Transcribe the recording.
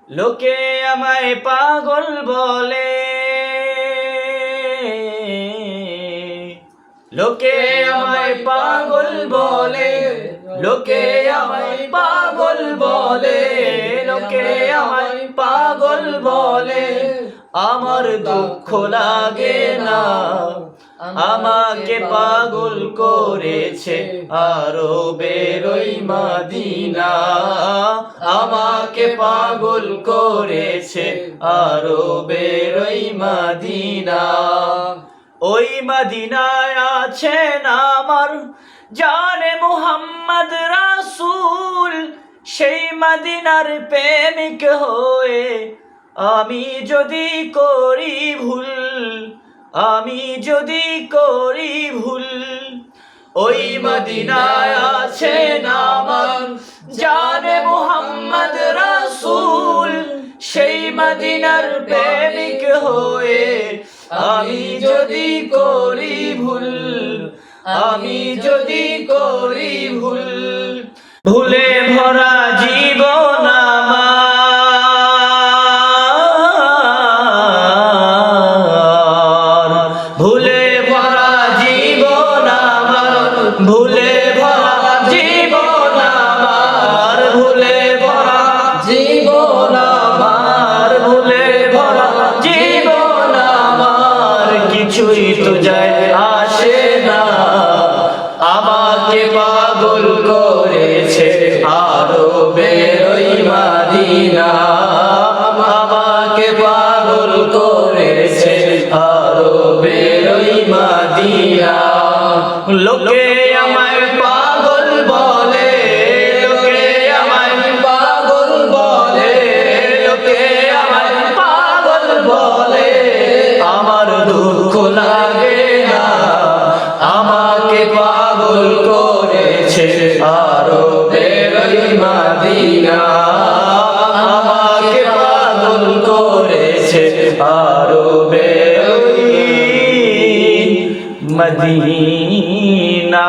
লোকে আমায় পাগল বলে, লোকে আমায় পাগল বলে, লোকে আমায় পাগল বলে, লোকে আমায় পাগল বলে। আমার দুঃখ লাগে না, আমাকে পাগল করেছে আরবের ওই মদিনা, আমাকে পাগল করেছে আরবের ওই মদিনা। ওই মদিনায় আছেন আমার জানে মুহাম্মদ রাসূল, সেই মদিনার প্রেমিক হয়ে আমি যদি করি ভুল, আমি যদি করি ভুল। ওই মদিনায় আছেন আমার জানে মুহাম্মদ রাসূল, সেই মদিনার প্রেমিক হয়ে আমি যদি করি ভুল, আমি যদি করি ভুল। ভুলে ভরা জীবন আমার, ভুলে ভরা জীবন আমার, ভুলে ভরা জীবন আমার, ভুলে ভরা জীবন আমার, ভুলে ভরা জীবন আমার। কিছুই তো যায় আসে না, আমাকে পাগল করেছে আরবের ওই মদিনা, আমাকে পাগল করেছে আরবের ওই মদিনা। লোকে আমায় পাগল বলে, লোকে আমায় পাগল বলে, লোকে আমায় পাগল বলে। আমার দুঃখ লাগে না, আমাকে পাগল করেছে আরবের ওই মদিনা, আমাকে পাগল করেছে আরবের ওই মদিনা।